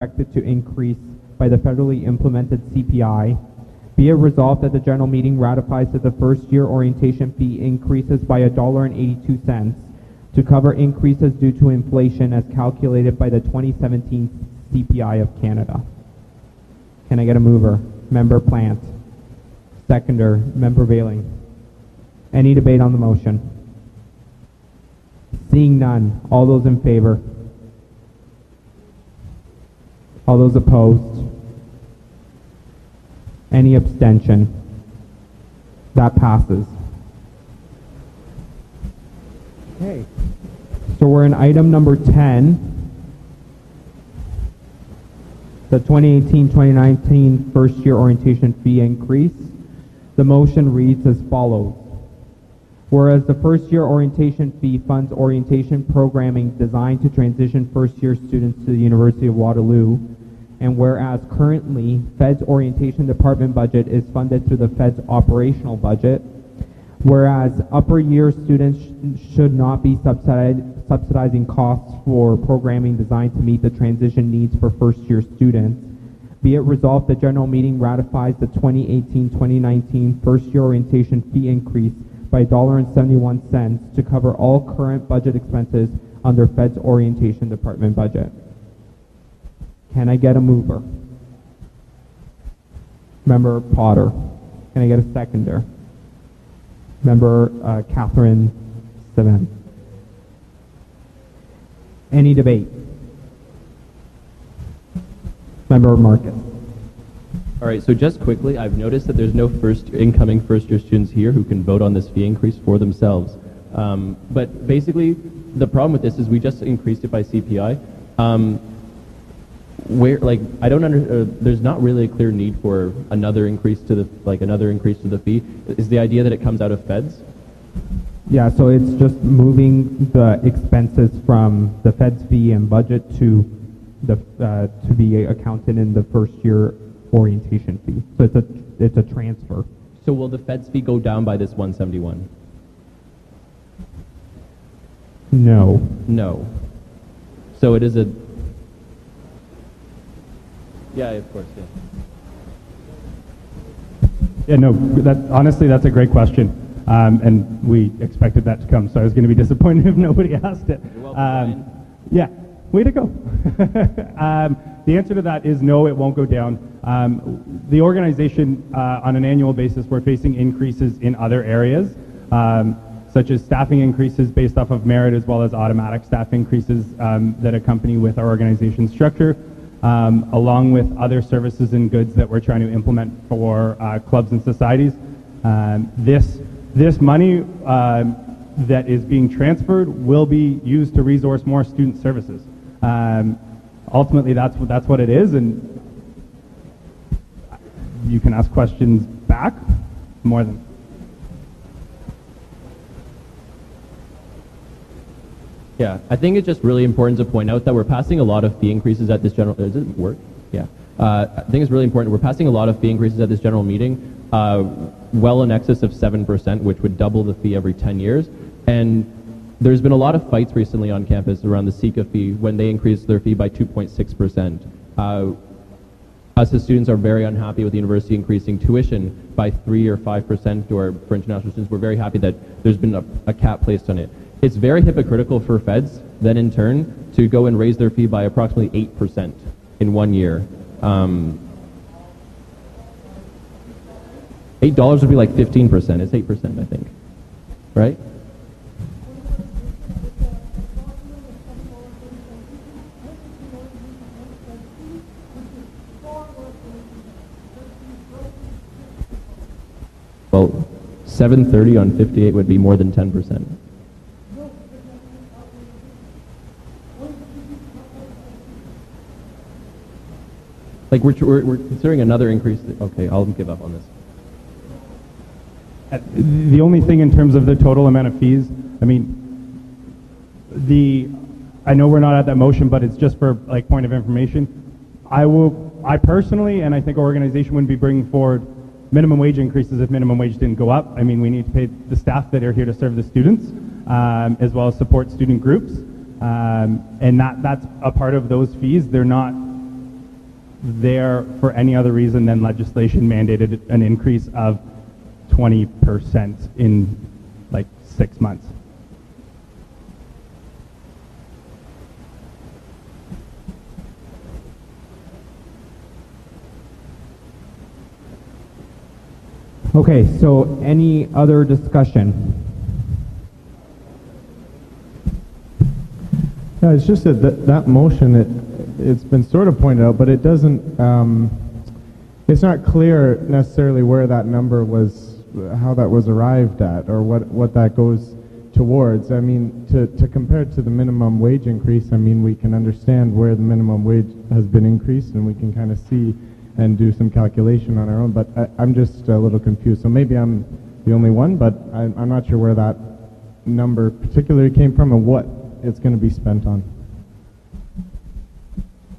expected to increase by the federally implemented CPI. Be it resolved that the general meeting ratifies that the first year orientation fee increases by $1.82 to cover increases due to inflation as calculated by the 2017 CPI of Canada. Can I get a mover? Member Plant. Seconder, Member Veiling. Any debate on the motion? Seeing none, all those in favor? All those opposed? Any abstention? That passes. Okay. So we're in item number 10. The 2018-2019 first year orientation fee increase. The motion reads as follows. Whereas the first year orientation fee funds orientation programming designed to transition first year students to the University of Waterloo, and whereas currently Fed's orientation department budget is funded through the Fed's operational budget, whereas upper year students should not be subsidizing costs for programming designed to meet the transition needs for first year students, be it resolved the general meeting ratifies the 2018-2019 first year orientation fee increase by $1.71 to cover all current budget expenses under Fed's orientation department budget. Can I get a mover? Member Potter. Can I get a seconder? Member Catherine Seven. Any debate? Member Marcus. All right, so just quickly, I've noticed that there's no incoming first-year students here who can vote on this fee increase for themselves. But basically, the problem with this is we just increased it by CPI. I don't there's not really a clear need for another increase to the fee. Is the idea that it comes out of Feds? Yeah, so it's just moving the expenses from the Fed's fee and budget to the to be accounted in the first year orientation fee. So it's a transfer. So will the Fed's fee go down by this 171? No. No. So it is a... Yeah, of course, yeah. Yeah, no, honestly, that's a great question. And we expected that to come, so I was going to be disappointed if nobody asked it. You're welcome, yeah, way to go. The answer to that is no, it won't go down. The organization, on an annual basis, we're facing increases in other areas, such as staffing increases based off of merit, as well as automatic staff increases that accompany with our organization structure, along with other services and goods that we're trying to implement for clubs and societies. This money that is being transferred will be used to resource more student services. Ultimately, that's what it is, and you can ask questions back more than. Yeah, I think it's just really important to point out that we're passing a lot of fee increases at this general... Does it work? Yeah. I think it's really important. We're passing a lot of fee increases at this general meeting, well in excess of 7%, which would double the fee every 10 years. And there's been a lot of fights recently on campus around the SICA fee when they increased their fee by 2.6%. Us as students are very unhappy with the university increasing tuition by 3 or 5%, or for international students, we're very happy that there's been a cap placed on it. It's very hypocritical for Feds, then in turn, to go and raise their fee by approximately 8% in 1 year. $8 would be like 15%. It's 8%, I think. Right? Well, 730 on 58 would be more than 10%. Like we're considering another increase. Okay, I'll give up on this. The only thing in terms of the total amount of fees, I mean, I know we're not at that motion, but it's just for like point of information. I personally, and I think our organization wouldn't be bringing forward minimum wage increases if minimum wage didn't go up. I mean, we need to pay the staff that are here to serve the students, as well as support student groups. And that's a part of those fees. They're not there for any other reason than legislation mandated an increase of 20% in like 6 months. Okay, so any other discussion? Yeah, it's just that motion, it's been sort of pointed out, but it doesn't, it's not clear necessarily where that number was, how that was arrived at, or what that goes towards. I mean, to compare it to the minimum wage increase, I mean, we can understand where the minimum wage has been increased, and we can kind of see and do some calculation on our own, but I'm just a little confused. So maybe I'm the only one, but I'm not sure where that number particularly came from and what it's going to be spent on.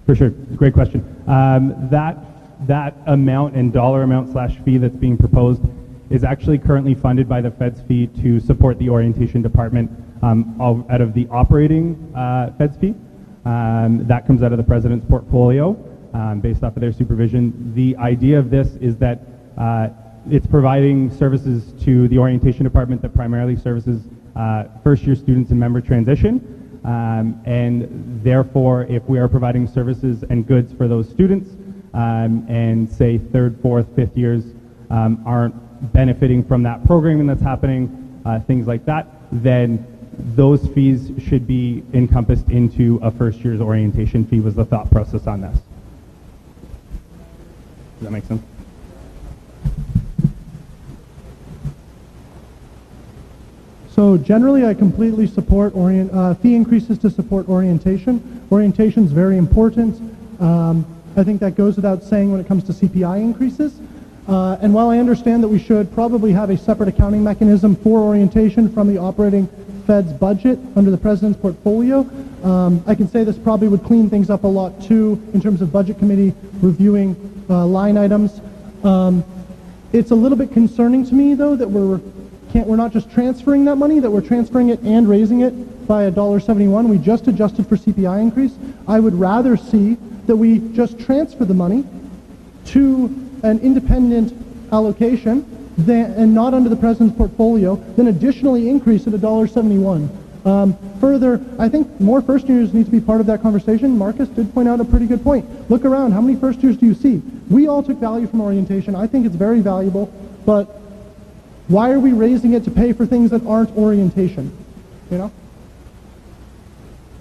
For sure, great question. That amount and dollar amount / fee that's being proposed is actually currently funded by the Feds fee to support the orientation department out of the operating Feds fee. That comes out of the president's portfolio based off of their supervision. The idea of this is that it's providing services to the orientation department that primarily services first-year students in member transition, and therefore if we are providing services and goods for those students and say third, fourth, fifth years aren't benefiting from that programming that's happening, things like that, then those fees should be encompassed into a first year's orientation fee was the thought process on this. Does that make sense? So generally, I completely support fee increases to support orientation. Orientation is very important. I think that goes without saying when it comes to CPI increases. And while I understand that we should probably have a separate accounting mechanism for orientation from the operating Fed's budget under the President's portfolio, I can say this probably would clean things up a lot too in terms of Budget Committee reviewing line items. It's a little bit concerning to me, though, that we're not just transferring that money, that we're transferring it and raising it by $1.71. We just adjusted for CPI increase. I would rather see that we just transfer the money to an independent allocation and not under the President's portfolio, then additionally increase it $1.71. Further, I think more first years need to be part of that conversation. Marcus did point out a pretty good point. Look around, how many first years do you see? We all took value from orientation. I think it's very valuable, but why are we raising it to pay for things that aren't orientation? You know?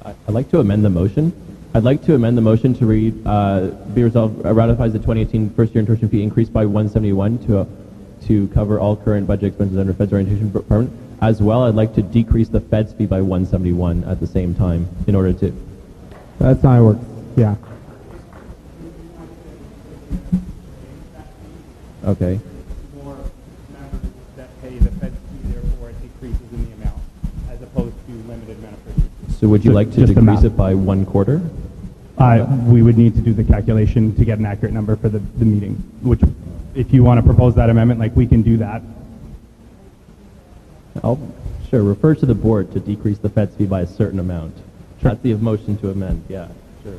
I'd like to amend the motion. I'd like to amend the motion to read, be resolved, ratifies the 2018 first year tuition fee increase by 171 to cover all current budget expenses under Fed's orientation department. As well, I'd like to decrease the Fed's fee by 171 at the same time in order to. That's how it works. Yeah. Okay. More members that pay the Fed's fee, therefore it decreases in the amount, as opposed to limited amount of first years. So would you like to Just the decrease math. it by 1/4? We would need to do the calculation to get an accurate number for the meeting, which if you want to propose that amendment, like we can do that. Sure, refer to the board to decrease the Fed's fee by a certain amount. Sure. That's the motion to amend, yeah, sure.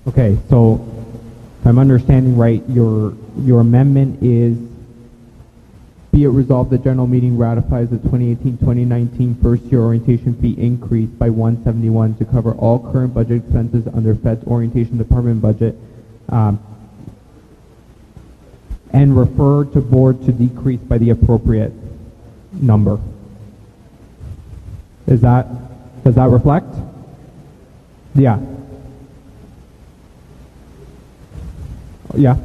Okay, so if I'm understanding right, your amendment is, be it resolved, the general meeting ratifies the 2018-2019 first year orientation fee increase by 171 to cover all current budget expenses under Fed's orientation department budget, and refer to board to decrease by the appropriate number. Does that reflect? Yeah. Yeah.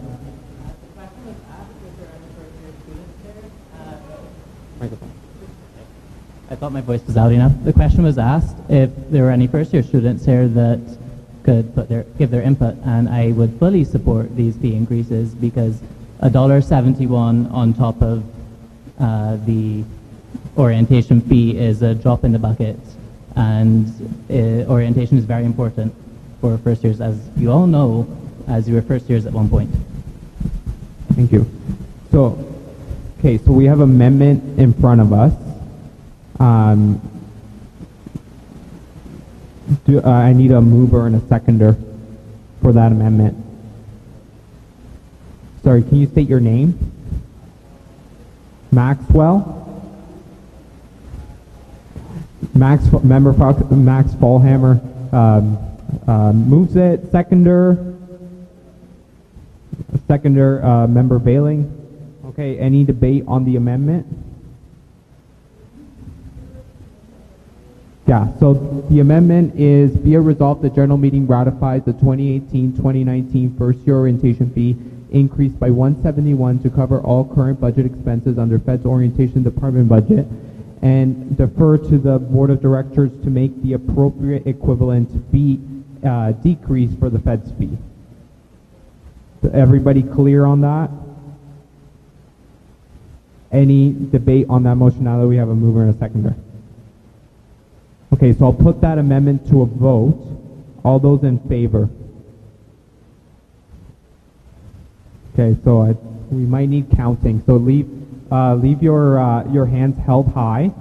I thought my voice was loud enough. The question was asked if there were any first-year students here that could give their input, and I would fully support these fee increases because $1.71 on top of the orientation fee is a drop in the bucket, and orientation is very important for first years, as you all know, as you were first years at one point. Thank you. So, okay, so we have amendment in front of us. I need a mover and a seconder for that amendment. Sorry, can you state your name? Maxwell? Max Fallhammer moves it. Seconder, Member Veiling. Okay, any debate on the amendment? Yeah, so the amendment is, be it resolved, the general meeting ratifies the 2018-2019 first year orientation fee increased by $171 to cover all current budget expenses under Fed's orientation department budget, and defer to the board of directors to make the appropriate equivalent fee decrease for the Fed's fee. Everybody clear on that? Any debate on that motion now that we have a mover and a seconder? Okay, so I'll put that amendment to a vote. All those in favor? Okay, so we might need counting. So leave your hands held high.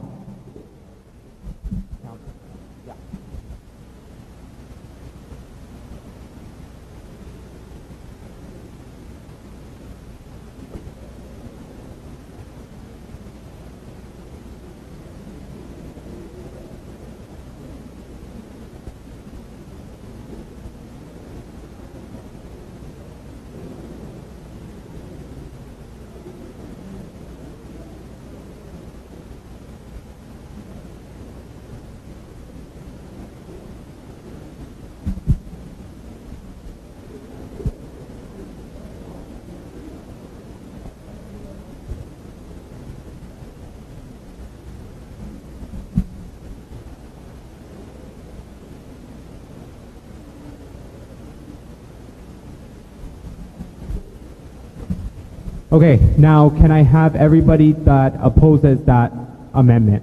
Okay, now can I have everybody that opposes that amendment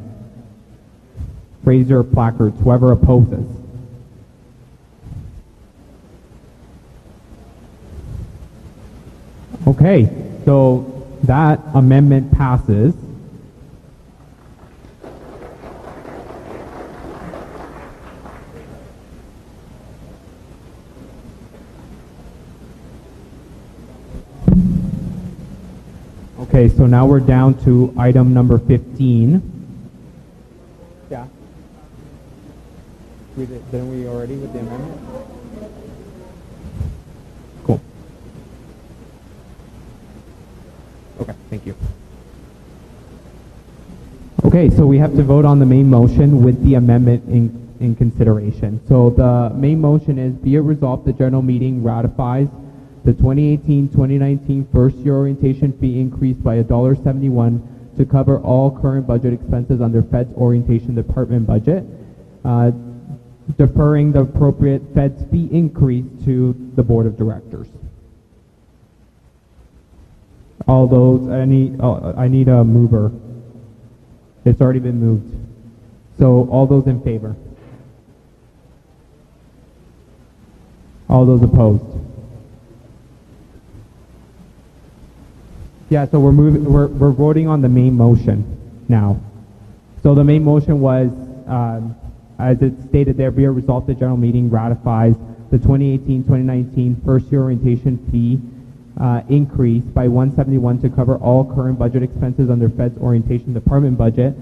raise your placards, whoever opposes. Okay, so that amendment passes. Okay, so now we're down to item number 15. Yeah. Didn't we already with the amendment? Cool. Okay, thank you. Okay, so we have to vote on the main motion with the amendment in consideration. So the main motion is, be it resolved, the general meeting ratifies the 2018-2019 first year orientation fee increased by $1.71 to cover all current budget expenses under Fed's orientation department budget, deferring the appropriate Fed's fee increase to the board of directors. All those, I need a mover. It's already been moved. So all those in favor? All those opposed? Yeah, so we're voting on the main motion now. So the main motion was, as it stated there, be it resolved, the general meeting ratifies the 2018-2019 first year orientation fee increase by $171 to cover all current budget expenses under Fed's orientation department budget,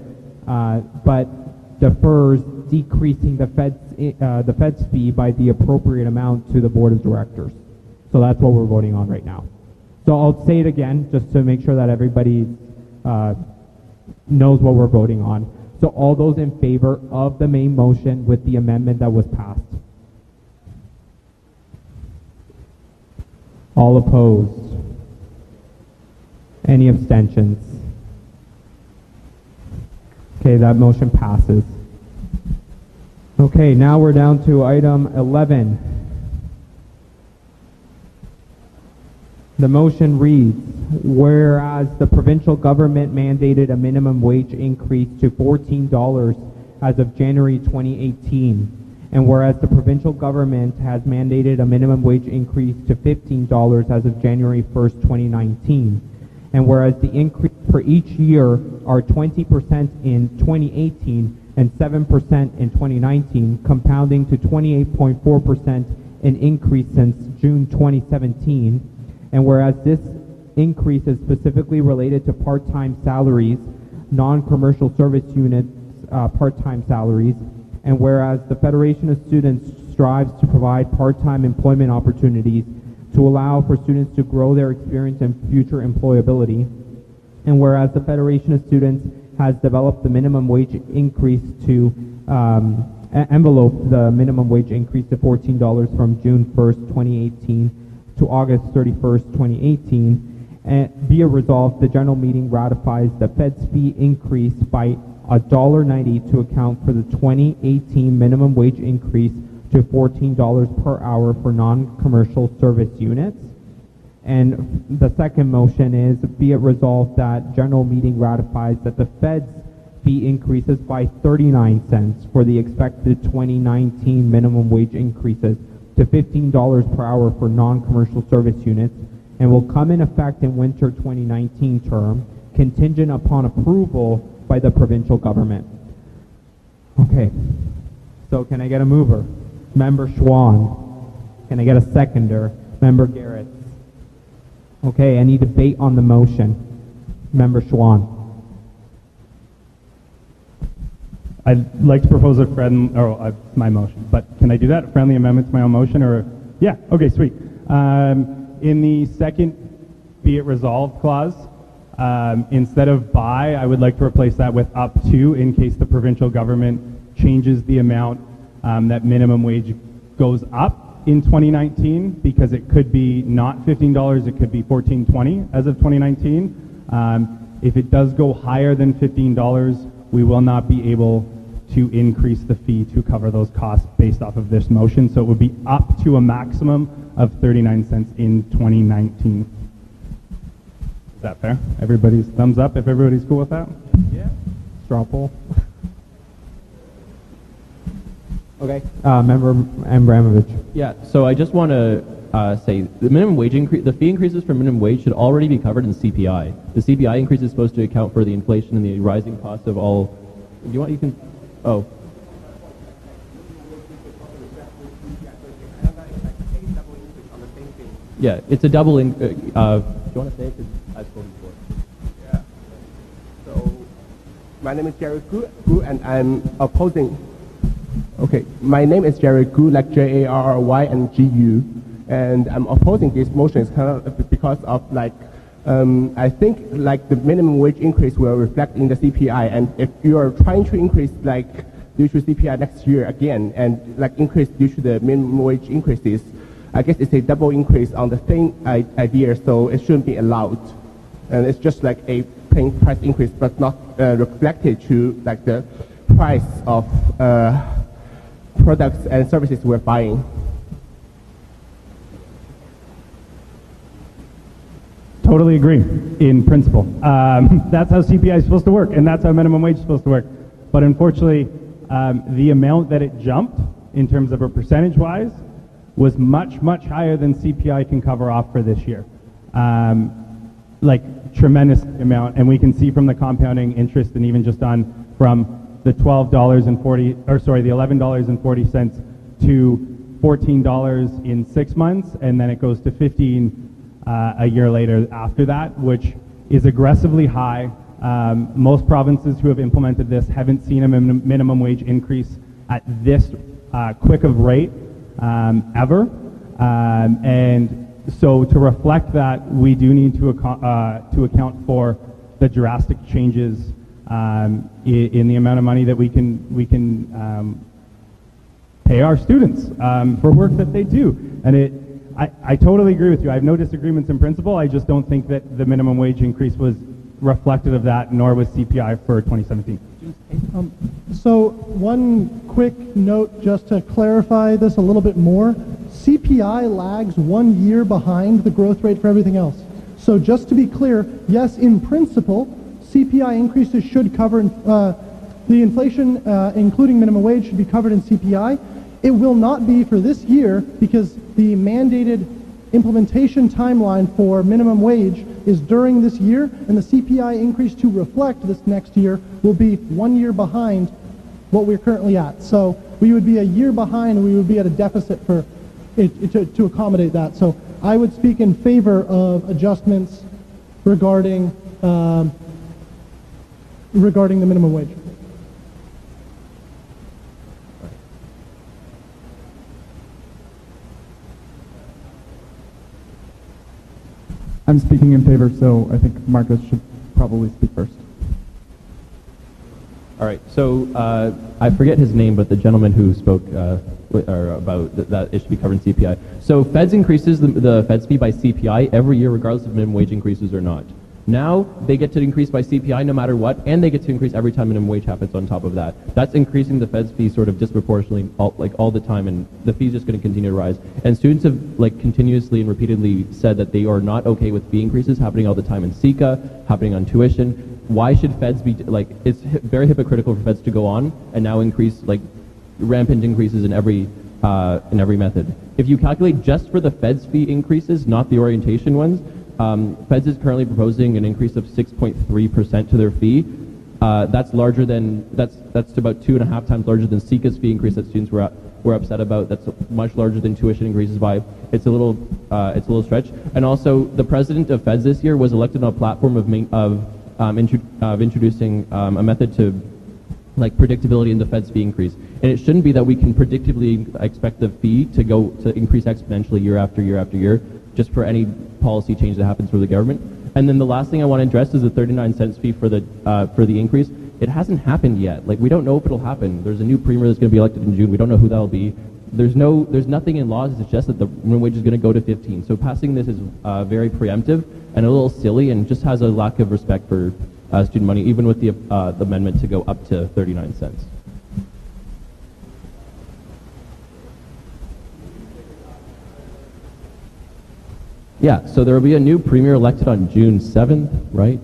but defers decreasing the Fed's fee by the appropriate amount to the board of directors. So that's what we're voting on right now. So I'll say it again just to make sure that everybody knows what we're voting on. So all those in favor of the main motion with the amendment that was passed? All opposed? Any abstentions? Okay, that motion passes. Okay, now we're down to item 11. The motion reads, whereas the provincial government mandated a minimum wage increase to $14 as of January 2018, and whereas the provincial government has mandated a minimum wage increase to $15 as of January 1st, 2019, and whereas the increase for each year are 20% in 2018 and 7% in 2019, compounding to 28.4% an increase since June 2017. And whereas this increase is specifically related to part-time salaries, non-commercial service units part-time salaries, and whereas the Federation of Students strives to provide part-time employment opportunities to allow for students to grow their experience and future employability, and whereas the Federation of Students has developed the minimum wage increase to envelope the minimum wage increase to $14 from June 1st, 2018 to August 31st, 2018, and be it resolved, the general meeting ratifies the Fed's fee increase by $1.90 to account for the 2018 minimum wage increase to $14 per hour for non-commercial service units. And the second motion is, be it resolved that general meeting ratifies that the Fed's fee increases by 39 cents for the expected 2019 minimum wage increases to $15 per hour for non-commercial service units, and will come in effect in winter 2019 term, contingent upon approval by the provincial government. Okay, so can I get a mover? Member Schwan. Can I get a seconder? Member Garrett. Okay, any debate on the motion? Member Schwan. I'd like to propose a my motion, but can I do that? A friendly amendment to my own motion, or? Yeah, okay, sweet. In the second be it resolved clause, instead of by, I would like to replace that with up to, in case the provincial government changes the amount that minimum wage goes up in 2019, because it could be not $15, it could be $14.20 as of 2019. If it does go higher than $15, we will not be able to increase the fee to cover those costs based off of this motion. So it would be up to a maximum of 39 cents in 2019. Is that fair? Everybody's thumbs up if everybody's cool with that? Yeah. Straw poll. Okay. Member Abramovich. Yeah, so I just want to say the minimum wage increase, the fee increases for minimum wage should already be covered in CPI. The CPI increase is supposed to account for the inflation and the rising cost of all. Do you want? You can. Oh. Yeah, it's a double. Do you want to say it? Because I spoke before. Yeah. So, my name is Jerry Gu, and I'm opposing. Okay, my name is Jerry Gu, like Jarry and GU, and I'm opposing this motion. It's kind of because of like, I think like the minimum wage increase will reflect in the CPI, and if you are trying to increase like due to CPI next year again, and like increase due to the minimum wage increases, I guess it's a double increase on the same idea, so it shouldn't be allowed, and it's just like a plain price increase, but not reflected to like the price of products and services we're buying. Totally agree, in principle. That's how CPI is supposed to work, and that's how minimum wage is supposed to work. But unfortunately, the amount that it jumped, in terms of a percentage-wise, was much, much higher than CPI can cover off for this year. Like, tremendous amount, and we can see from the compounding interest, and even just on from the the $11.40 to $14 in 6 months, and then it goes to $15 a year later after that, which is aggressively high. Most provinces who have implemented this haven't seen a minimum wage increase at this quick of rate ever. And so to reflect that, we do need to account for the drastic changes in the amount of money that we can pay our students for work that they do. And I totally agree with you. I have no disagreements in principle. I just don't think that the minimum wage increase was reflective of that, nor was CPI for 2017. So one quick note just to clarify this a little bit more. CPI lags 1 year behind the growth rate for everything else. So just to be clear, yes, in principle, CPI increases should cover the inflation, including minimum wage, should be covered in CPI. It will not be for this year because the mandated implementation timeline for minimum wage is during this year, and the CPI increase to reflect this next year will be 1 year behind what we're currently at. So we would be a year behind, and we would be at a deficit for to accommodate that. So I would speak in favor of adjustments regarding regarding the minimum wage. I'm speaking in favor, so I think Marcus should probably speak first. All right, so I forget his name, but the gentleman who spoke about that it should be covered in CPI. So Feds increases the Feds fee by CPI every year, regardless of minimum wage increases or not. Now they get to increase by CPI no matter what, and they get to increase every time minimum wage happens on top of that. That's increasing the Feds fee sort of disproportionately all the time, and the fee's just going to continue to rise. And students have continuously and repeatedly said that they are not okay with fee increases happening all the time in SECA, happening on tuition. Why should Feds be it's very hypocritical for Feds to go on and now increase rampant increases in every method. If you calculate just for the Feds fee increases, not the orientation ones, Feds is currently proposing an increase of 6.3% to their fee. That's larger than that's about 2.5 times larger than SECA's fee increase that students were upset about. That's much larger than tuition increases by. It's a little stretch. And also, the president of Feds this year was elected on a platform of introducing a method to predictability in the Fed's fee increase. And it shouldn't be that we can predictably expect the fee to increase exponentially year after year after year, just for any policy change that happens for the government. And then the last thing I want to address is the 39 cents fee for the increase. It hasn't happened yet. We don't know if it'll happen. There's a new premier that's going to be elected in June. We don't know who that'll be. There's nothing in law to suggest that the minimum wage is going to go to 15. So passing this is very preemptive and a little silly, and just has a lack of respect for student money, even with the amendment to go up to 39 cents. Yeah, so there will be a new premier elected on June 7th, right?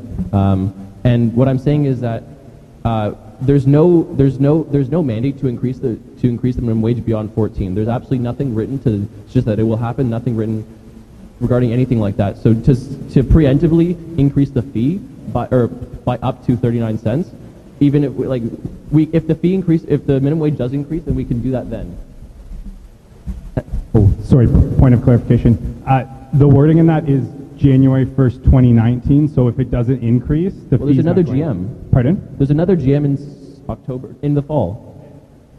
And what I'm saying is that there's no mandate to increase the minimum wage beyond 14. There's absolutely nothing written it's just that it will happen. Nothing written regarding anything like that. So to preemptively increase the fee by up to 39 cents, even if if the minimum wage does increase, then we can do that then. Oh, sorry, point of clarification. The wording in that is January 1st, 2019, so if it doesn't increase, there's another GM. Pardon? There's another GM in the fall.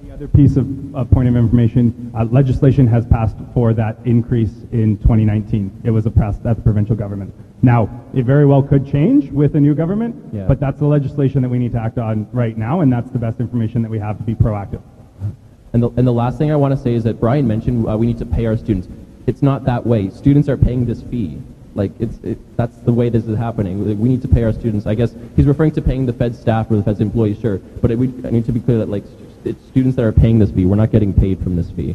The other piece of point of information, legislation has passed for that increase in 2019. It was passed at the provincial government. Now, it very well could change with a new government, but that's the legislation that we need to act on right now, and that's the best information that we have to be proactive. And the last thing I want to say is that Brian mentioned we need to pay our students. It's not that way. Students are paying this fee. That's the way this is happening. We need to pay our students. I guess he's referring to paying the Fed staff or the Fed's employees, sure. But I need to be clear that it's students that are paying this fee. We're not getting paid from this fee.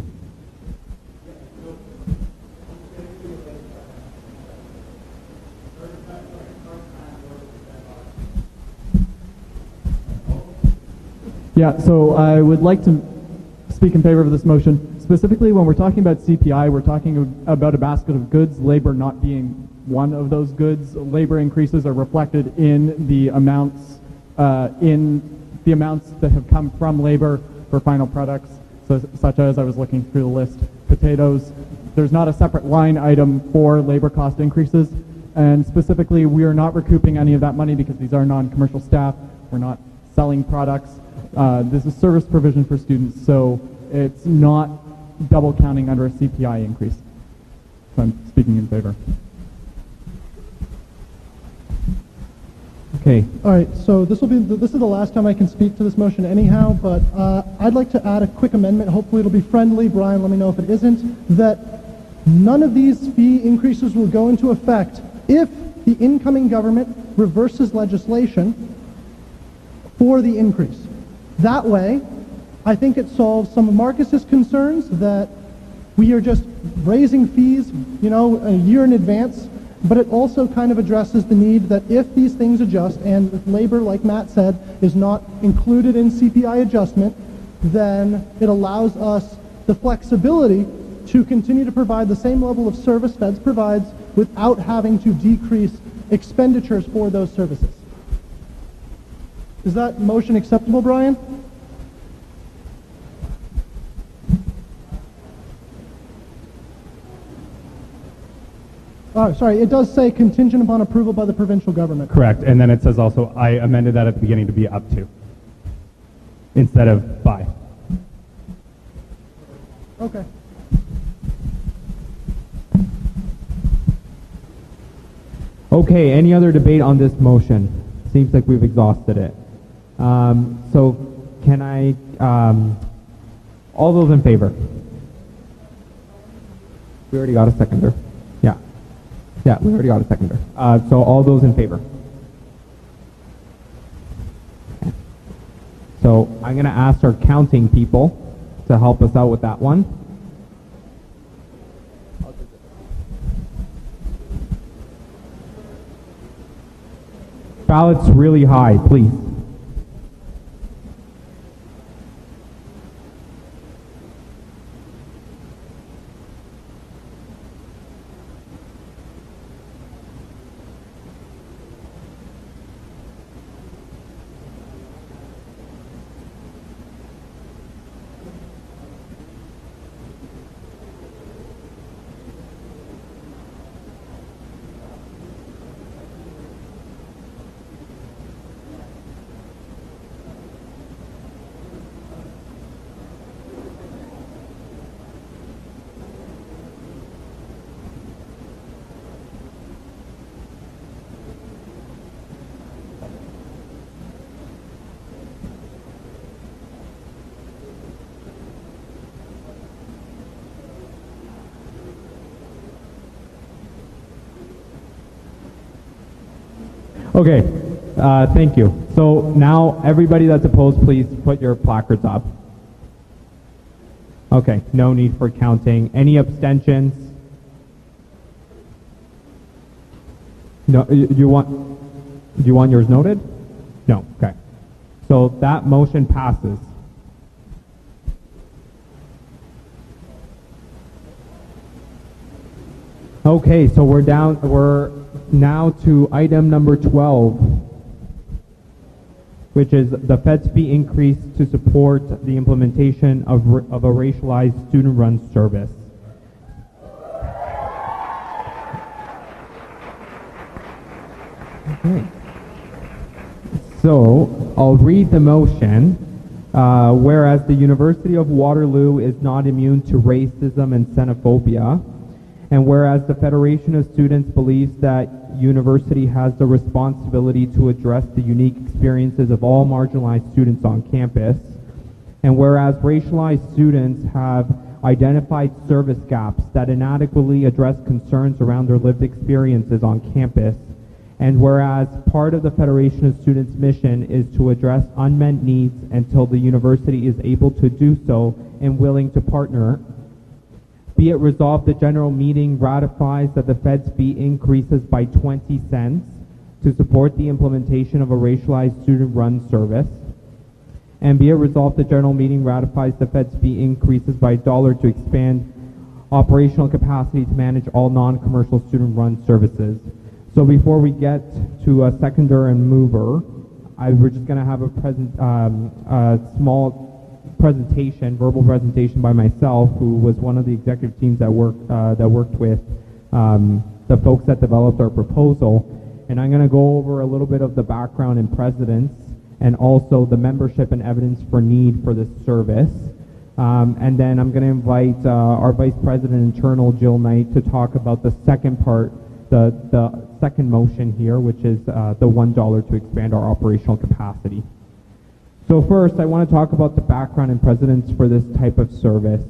Yeah, so I would like to speak in favor of this motion. Specifically, when we're talking about CPI, we're talking about a basket of goods, labor not being one of those goods. Labor increases are reflected in the amounts that have come from labor for final products, such as I was looking through the list, potatoes. There's not a separate line item for labor cost increases, and specifically, we are not recouping any of that money because these are non-commercial staff. We're not selling products. This is service provision for students, so it's not double counting under a CPI increase. So I'm speaking in favor. Okay. All right, so this is the last time I can speak to this motion anyhow, but I'd like to add a quick amendment. Hopefully it'll be friendly. Brian, let me know if it isn't. That none of these fee increases will go into effect if the incoming government reverses legislation for the increase. That way, I think it solves some of Marcus's concerns that we are just raising fees, a year in advance, but it also kind of addresses the need that if these things adjust, and if labor, like Matt said, is not included in CPI adjustment, then it allows us the flexibility to continue to provide the same level of service Feds provides without having to decrease expenditures for those services. Is that motion acceptable, Brian? Sorry, it does say contingent upon approval by the provincial government. Correct, and then it says also, I amended that at the beginning to be up to, instead of by. Okay. Okay, any other debate on this motion? Seems like we've exhausted it. So can I, all those in favor? We already got a seconder. Yeah. Yeah, we already got a seconder. So all those in favor? Okay. So I'm going to ask our counting people to help us out with that one. Ballots really high, please. Okay, thank you. So now everybody that's opposed, please put your placards up. Okay, no need for counting. Any abstentions? No, do you want yours noted? No, okay. So that motion passes. Okay, so we're now to item number 12, which is the Fed's fee increase to support the implementation of a racialized student-run service. Okay. So I'll read the motion. Whereas the University of Waterloo is not immune to racism and xenophobia, and whereas the Federation of Students believes that university has the responsibility to address the unique experiences of all marginalized students on campus, and whereas racialized students have identified service gaps that inadequately address concerns around their lived experiences on campus, and whereas part of the Federation of Students' mission is to address unmet needs until the university is able to do so and willing to partner, be it resolved the general meeting ratifies that the Fed's fee increases by 20 cents to support the implementation of a racialized student-run service. And be it resolved the general meeting ratifies the Fed's fee increases by $1 to expand operational capacity to manage all non-commercial student-run services. So before we get to a seconder and mover, we're just going to have a small presentation, verbal presentation by myself, who was one of the executive teams that worked with the folks that developed our proposal. And I'm going to go over a little bit of the background and precedents, and also the membership and evidence for need for this service. And then I'm going to invite our Vice President Internal, Jill Knight, to talk about the second part, the second motion here, which is the $1 to expand our operational capacity. So first, I want to talk about the background and precedents for this type of service.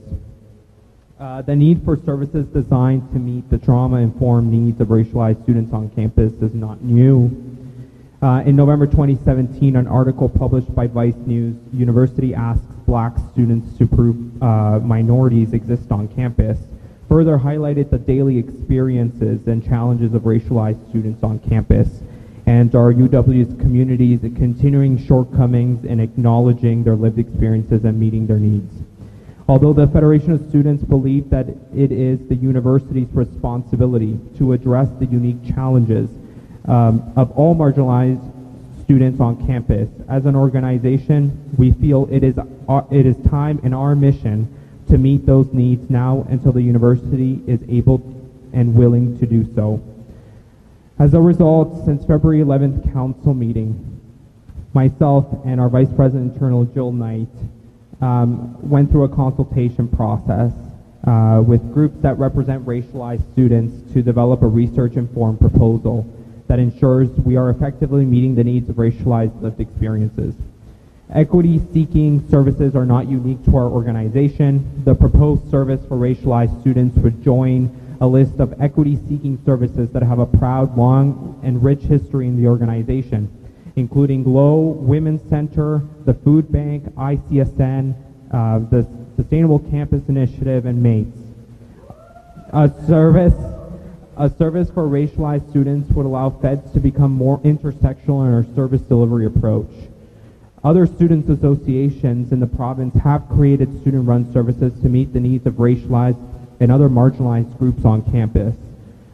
The need for services designed to meet the trauma-informed needs of racialized students on campus is not new. In November 2017, an article published by Vice News, University asks black students to prove minorities exist on campus, further highlighted the daily experiences and challenges of racialized students on campus, and our UW's community's continuing shortcomings in acknowledging their lived experiences and meeting their needs. Although the Federation of Students believe that it is the university's responsibility to address the unique challenges of all marginalized students on campus, as an organization, we feel it is time in our mission to meet those needs now until the university is able and willing to do so. As a result, since February 11th council meeting, myself and our Vice President Internal, Jill Knight, went through a consultation process with groups that represent racialized students to develop a research-informed proposal that ensures we are effectively meeting the needs of racialized lived experiences. Equity-seeking services are not unique to our organization. The proposed service for racialized students would join a list of equity-seeking services that have a proud, long, and rich history in the organization, including GLOW, Women's Center, the Food Bank, ICSN, the Sustainable Campus Initiative, and MATES. A service for racialized students would allow feds to become more intersectional in our service delivery approach. Other students' associations in the province have created student-run services to meet the needs of racialized and other marginalized groups on campus.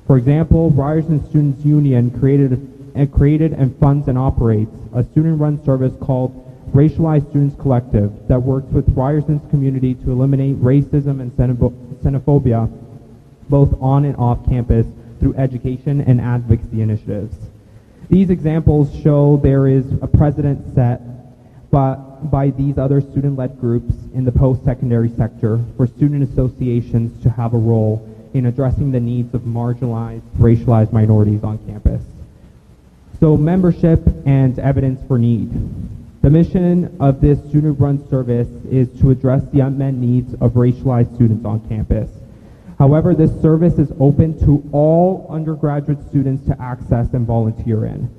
For example, Ryerson Students' Union created and funds and operates a student-run service called Racialized Students Collective that works with Ryerson's community to eliminate racism and xenophobia both on and off campus through education and advocacy initiatives. These examples show there is a precedent set by these other student-led groups in the post-secondary sector for student associations to have a role in addressing the needs of marginalized, racialized minorities on campus. So membership and evidence for need. The mission of this student-run service is to address the unmet needs of racialized students on campus. However, this service is open to all undergraduate students to access and volunteer in.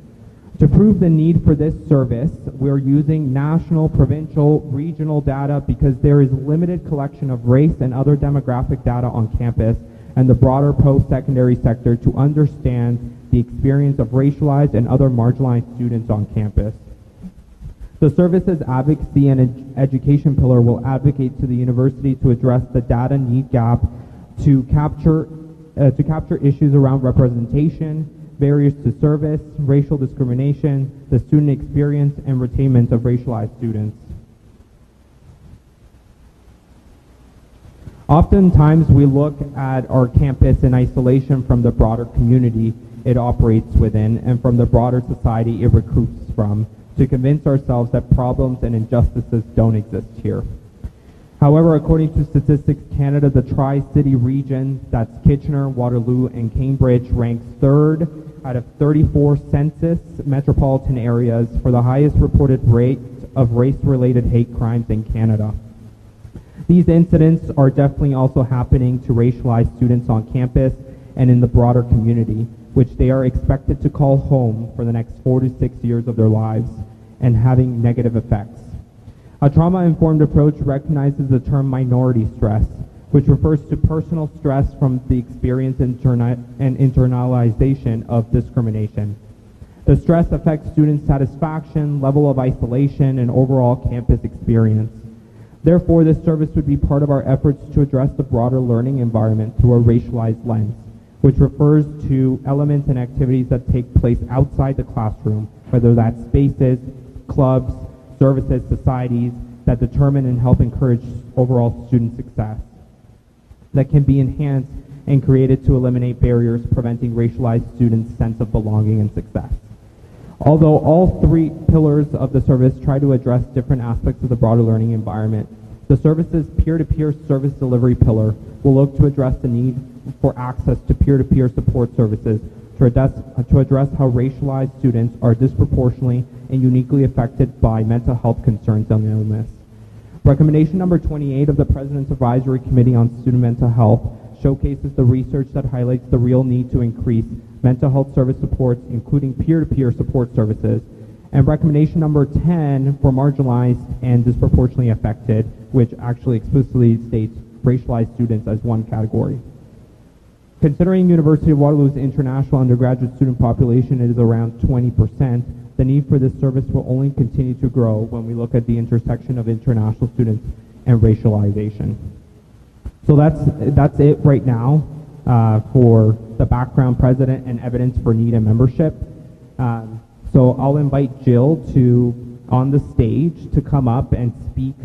To prove the need for this service, we're using national, provincial, regional data because there is limited collection of race and other demographic data on campus and the broader post-secondary sector to understand the experience of racialized and other marginalized students on campus. The service's advocacy and education pillar will advocate to the university to address the data need gap to capture issues around representation, barriers to service, racial discrimination, the student experience, and retainment of racialized students. Oftentimes we look at our campus in isolation from the broader community it operates within and from the broader society it recruits from to convince ourselves that problems and injustices don't exist here. However, according to Statistics Canada, the Tri-City region, that's Kitchener, Waterloo, and Cambridge, ranks 3rd out of 34 census metropolitan areas for the highest reported rate of race-related hate crimes in Canada. These incidents are definitely also happening to racialized students on campus and in the broader community, which they are expected to call home for the next 4 to 6 years of their lives and having negative effects. A trauma-informed approach recognizes the term minority stress, which refers to personal stress from the experience and internalization of discrimination. The stress affects student satisfaction, level of isolation, and overall campus experience. Therefore, this service would be part of our efforts to address the broader learning environment through a racialized lens, which refers to elements and activities that take place outside the classroom, whether that's spaces, clubs, services, societies that determine and help encourage overall student success, that can be enhanced and created to eliminate barriers preventing racialized students' sense of belonging and success. Although all 3 pillars of the service try to address different aspects of the broader learning environment, the service's peer-to-peer service delivery pillar will look to address the need for access to peer-to-peer support services to address how racialized students are disproportionately and uniquely affected by mental health concerns and illness. Recommendation number 28 of the President's Advisory Committee on Student Mental Health showcases the research that highlights the real need to increase mental health service supports, including peer-to-peer support services. And recommendation number 10 for marginalized and disproportionately affected, which actually explicitly states racialized students as one category. Considering University of Waterloo's international undergraduate student population is around 20%, the need for this service will only continue to grow when we look at the intersection of international students and racialization. So that's it right now for the background, president, and evidence for need and membership. So I'll invite Jill on the stage to come up and speak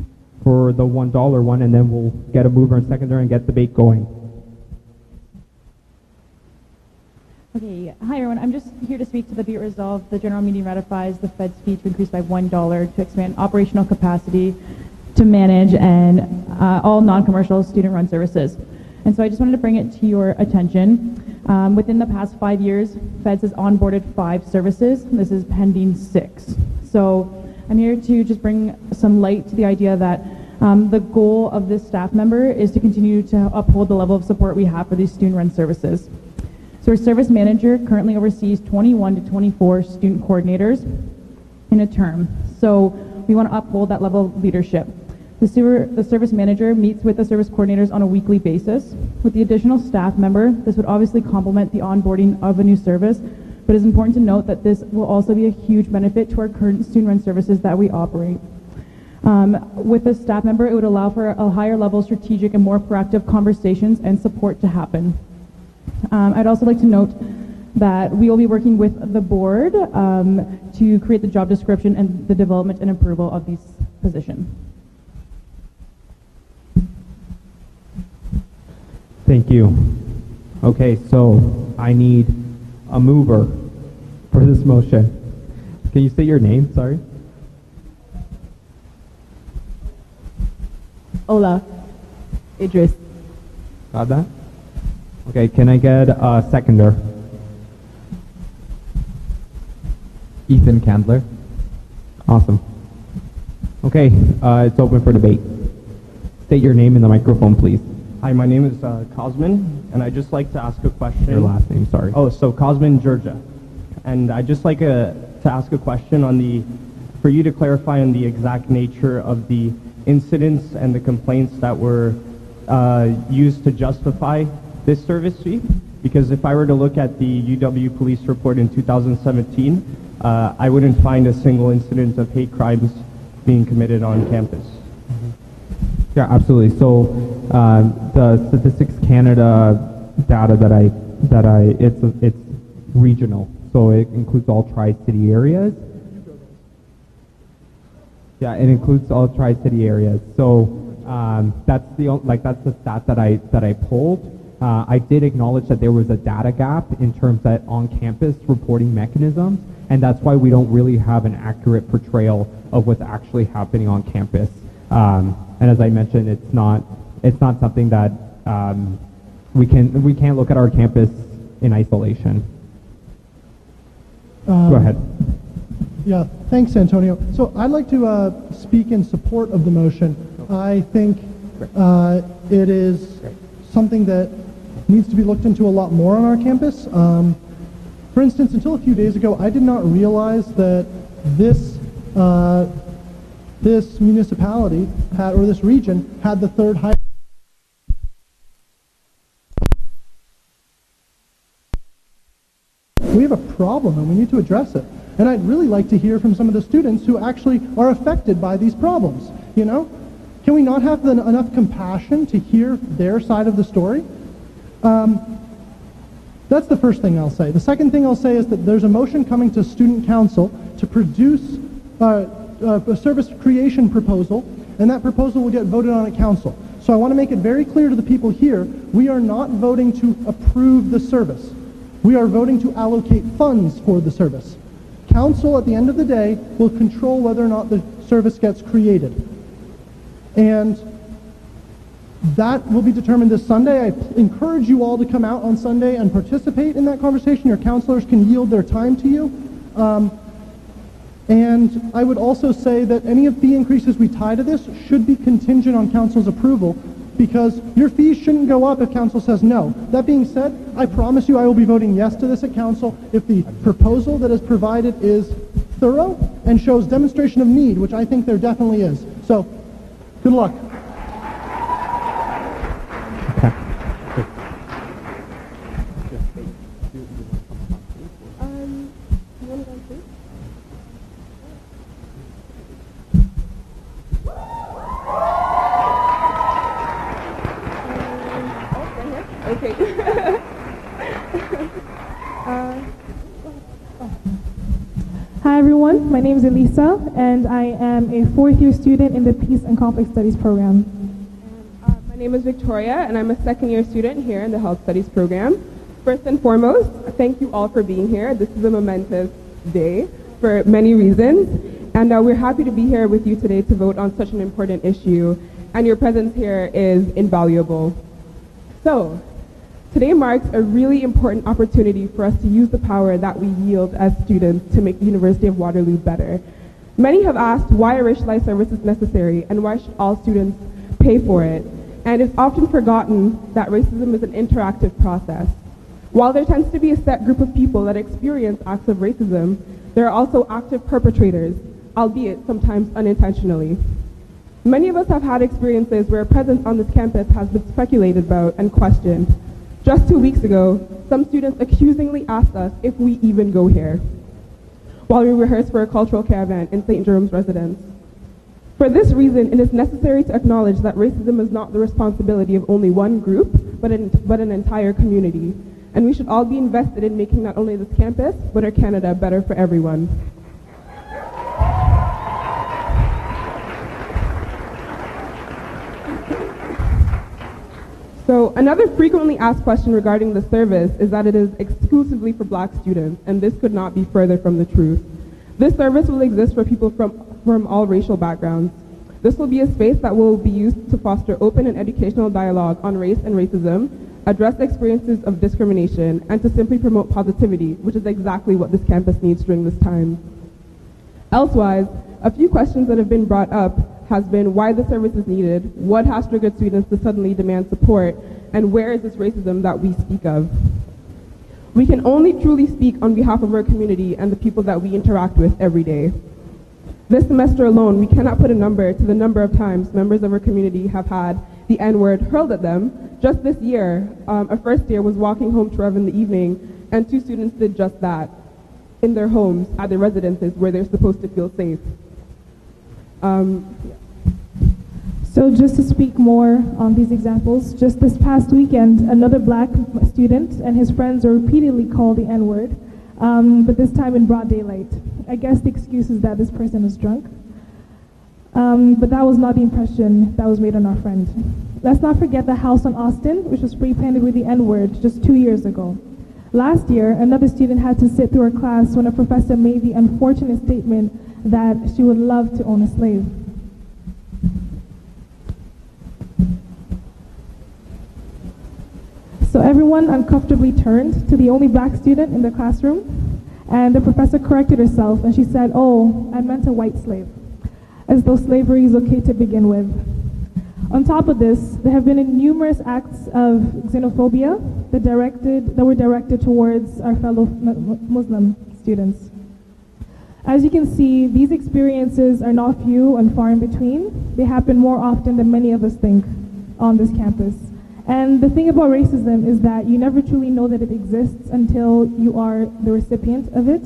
for the $1 one, and then we'll get a mover and seconder and get the debate going. Okay, hi everyone. I'm just here to speak to the Be It Resolved. The general meeting ratifies the Fed's fee to increase by $1 to expand operational capacity to manage and all non-commercial student-run services. And so I just wanted to bring it to your attention. Within the past 5 years, Feds has onboarded 5 services. This is pending 6. So I'm here to just bring some light to the idea that the goal of this staff member is to continue to uphold the level of support we have for these student-run services. So our service manager currently oversees 21 to 24 student coordinators in a term. So we want to uphold that level of leadership. The service manager meets with the service coordinators on a weekly basis. With the additional staff member, this would obviously complement the onboarding of a new service, but it's important to note that this will also be a huge benefit to our current student-run services that we operate. With this staff member, it would allow for a higher level of strategic and more proactive conversations and support to happen. I'd also like to note that we will be working with the board to create the job description and the development and approval of these positions. Thank you. Okay, so I need a mover for this motion. Can you state your name? Sorry. Ola. Idris. Got that? Okay, can I get a seconder? Ethan Candler. Awesome. Okay, it's open for debate. State your name in the microphone, please. Hi, my name is Cosmin, and I'd just like to ask a question. Your last name, sorry. Oh, so Cosmin Georgia. And I'd just like to ask a question for you to clarify on the exact nature of the incidents and the complaints that were used to justify this service fee. Because if I were to look at the UW police report in 2017, I wouldn't find a single incident of hate crimes being committed on campus. Yeah, absolutely. So the Statistics Canada data it's regional, so it includes all Tri-City areas. Yeah, it includes all Tri-City areas. So that's the stat that I pulled. I did acknowledge that there was a data gap in terms of on-campus reporting mechanisms, and that's why we don't really have an accurate portrayal of what's actually happening on campus. And as I mentioned, it's not something that we can't look at our campus in isolation. Go ahead. Yeah, thanks, Antonio. So I'd like to speak in support of the motion. I think it is something that needs to be looked into a lot more on our campus. For instance, until a few days ago, I did not realize that this municipality or this region had the third highest. We have a problem and we need to address it. And I'd really like to hear from some of the students who actually are affected by these problems. You know, can we not have enough compassion to hear their side of the story? That's the first thing I'll say. The second thing I'll say is that there's a motion coming to Student Council to produce a service creation proposal, and that proposal will get voted on at Council. So I want to make it very clear to the people here, we are not voting to approve the service. We are voting to allocate funds for the service. Council, at the end of the day, will control whether or not the service gets created. And that will be determined this Sunday. I encourage you all to come out on Sunday and participate in that conversation. Your counselors can yield their time to you. And I would also say that any of fee increases we tie to this should be contingent on council's approval, because your fees shouldn't go up if council says no. That being said, I promise you I will be voting yes to this at council if the proposal that is provided is thorough and shows demonstration of need, which I think there definitely is. So, good luck. Hi everyone, my name is Elisa and I am a 4th year student in the Peace and Conflict Studies program. My name is Victoria and I'm a 2nd year student here in the Health Studies program. First and foremost, thank you all for being here. This is a momentous day for many reasons, and we're happy to be here with you today to vote on such an important issue, and your presence here is invaluable. So, today marks a really important opportunity for us to use the power that we yield as students to make the University of Waterloo better. Many have asked why a racialized service is necessary and why should all students pay for it, and it's often forgotten that racism is an interactive process. While there tends to be a set group of people that experience acts of racism, there are also active perpetrators, albeit sometimes unintentionally. Many of us have had experiences where a presence on this campus has been speculated about and questioned. Just 2 weeks ago, some students accusingly asked us if we even go here, while we rehearsed for a cultural caravan in St. Jerome's residence. For this reason, it is necessary to acknowledge that racism is not the responsibility of only one group, but an entire community. And we should all be invested in making not only this campus, but our Canada better for everyone. So another frequently asked question regarding the service is that it is exclusively for Black students, and this could not be further from the truth. This service will exist for people from all racial backgrounds. This will be a space that will be used to foster open and educational dialogue on race and racism, address experiences of discrimination, and to simply promote positivity, which is exactly what this campus needs during this time. Elsewise, a few questions that have been brought up has been why the service is needed, what has triggered students to suddenly demand support, and where is this racism that we speak of? We can only truly speak on behalf of our community and the people that we interact with every day. This semester alone, we cannot put a number to the number of times members of our community have had the N-word hurled at them. Just this year, a first year was walking home to Rev in the evening, and 2 students did just that in their homes, at their residences, where they're supposed to feel safe. So just to speak more on these examples, just this past weekend, another Black student and his friends were repeatedly called the N-word, but this time in broad daylight. I guess the excuse is that this person was drunk. But that was not the impression that was made on our friend. Let's not forget the house on Austin, which was spray-painted with the N-word just 2 years ago. Last year, another student had to sit through her class when a professor made the unfortunate statement that she would love to own a slave. So everyone uncomfortably turned to the only Black student in the classroom, and the professor corrected herself, and she said, "Oh, I meant a white slave," as though slavery is okay to begin with. On top of this, there have been numerous acts of xenophobia that were directed towards our fellow Muslim students. As you can see, these experiences are not few and far in between. They happen more often than many of us think on this campus. And the thing about racism is that you never truly know that it exists until you are the recipient of it.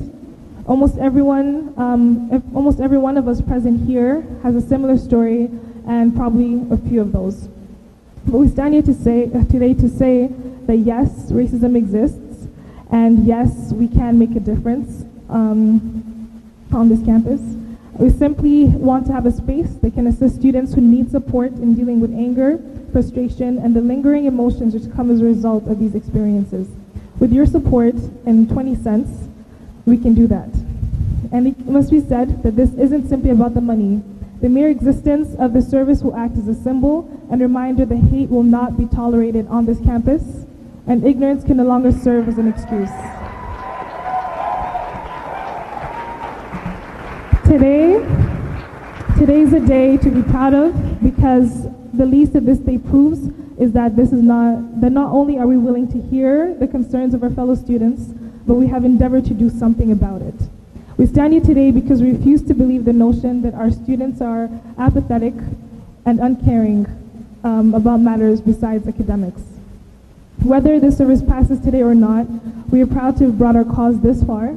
Almost every one of us present here has a similar story, and probably a few of those. But we stand here today to say that yes, racism exists, and yes, we can make a difference on this campus. We simply want to have a space that can assist students who need support in dealing with anger, frustration, and the lingering emotions which come as a result of these experiences. With your support and 20 cents, we can do that. And it must be said that this isn't simply about the money. The mere existence of the service will act as a symbol and reminder that hate will not be tolerated on this campus, and ignorance can no longer serve as an excuse. Today's a day to be proud of, because the least that this day proves is that not only are we willing to hear the concerns of our fellow students, but we have endeavored to do something about it. We stand here today because we refuse to believe the notion that our students are apathetic and uncaring about matters besides academics. Whether this service passes today or not, we are proud to have brought our cause this far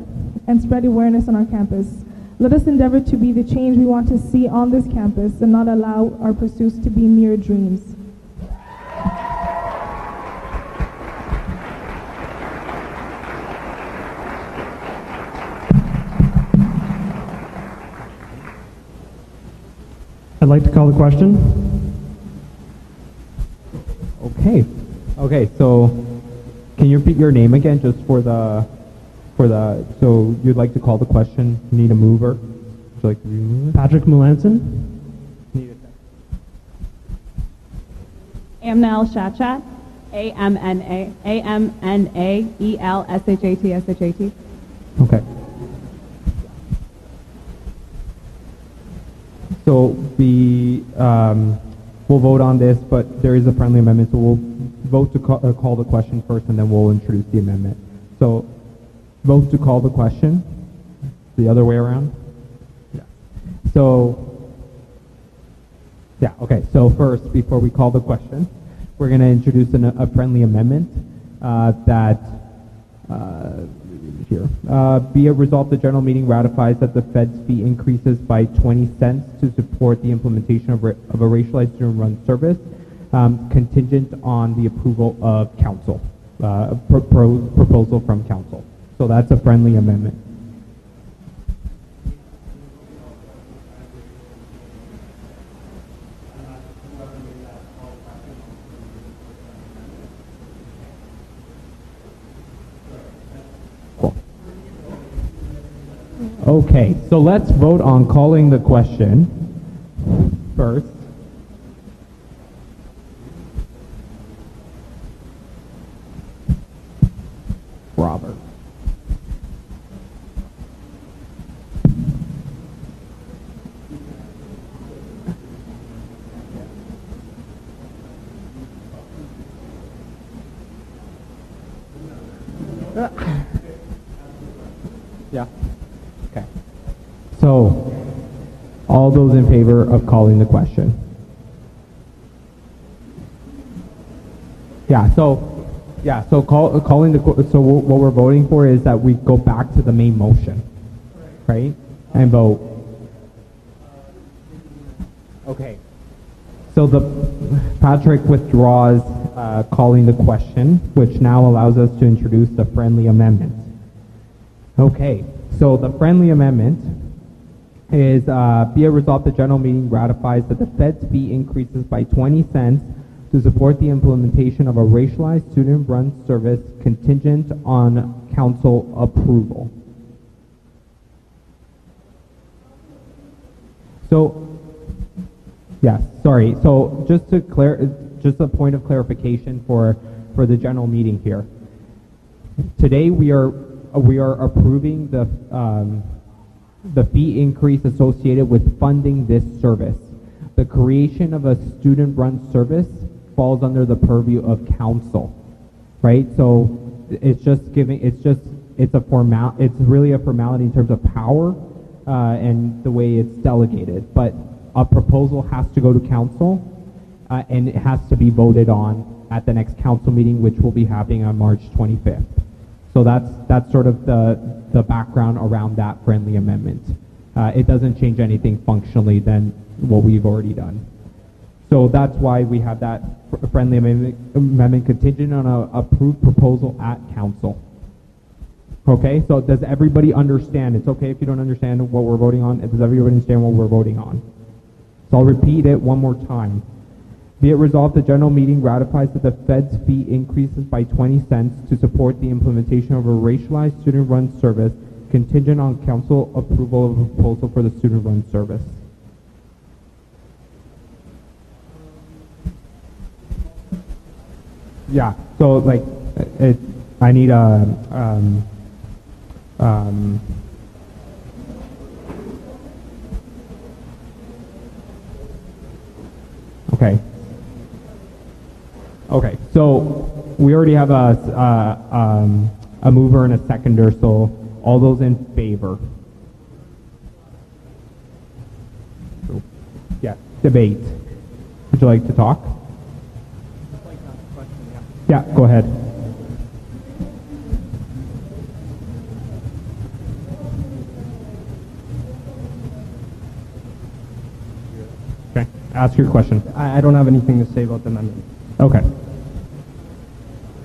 and spread awareness on our campus. Let us endeavor to be the change we want to see on this campus and not allow our pursuits to be mere dreams. I'd like to call the question. Okay, so Can you repeat your name again just so you'd like to call the question? Need a mover? Would you like to remove it? Patrick Melanson. Amnel Shachat. AMNAELSHAT. Okay. So we'll vote on this, but there is a friendly amendment, so we'll vote to call the question first, and then we'll introduce the amendment. So vote to call the question. The other way around. Yeah. Okay. So first, before we call the question, we're going to introduce a friendly amendment be it resolved the general meeting ratifies that the Fed's fee increases by 20 cents to support the implementation of a racialized student-run service, contingent on the approval of council, proposal from council. So that's a friendly amendment. Okay, so let's vote on calling the question first. Robert. Yeah. Okay. So, all those in favor of calling the question? So what we're voting for is that we go back to the main motion, right? And vote. Okay. So Patrick withdraws calling the question, which now allows us to introduce the friendly amendment. Okay, so the friendly amendment is be it resolved the general meeting ratifies that the Fed's fee increases by 20 cents to support the implementation of a racialized student-run service contingent on council approval. So, So just a point of clarification for the general meeting here. Today we are approving the fee increase associated with funding this service. The creation of a student-run service falls under the purview of council, right? So it's really a formality in terms of power and the way it's delegated. But a proposal has to go to council and it has to be voted on at the next council meeting, which will be happening on March 25th. So that's sort of the background around that friendly amendment. It doesn't change anything functionally than what we've already done. So that's why we have that friendly amendment contingent on an approved proposal at council. Okay, so does everybody understand? It's okay if you don't understand what we're voting on. Does everybody understand what we're voting on? So I'll repeat it one more time. Be it resolved, the general meeting ratifies that the Fed's fee increases by 20 cents to support the implementation of a racialized student-run service contingent on council approval of a proposal for the student-run service. Yeah, so like, I need a, okay. Okay, so we already have a mover and a seconder, so all those in favor? Yeah, debate. Would you like to talk? Yeah, go ahead. Okay, ask your question. I don't have anything to say about the amendment. Okay.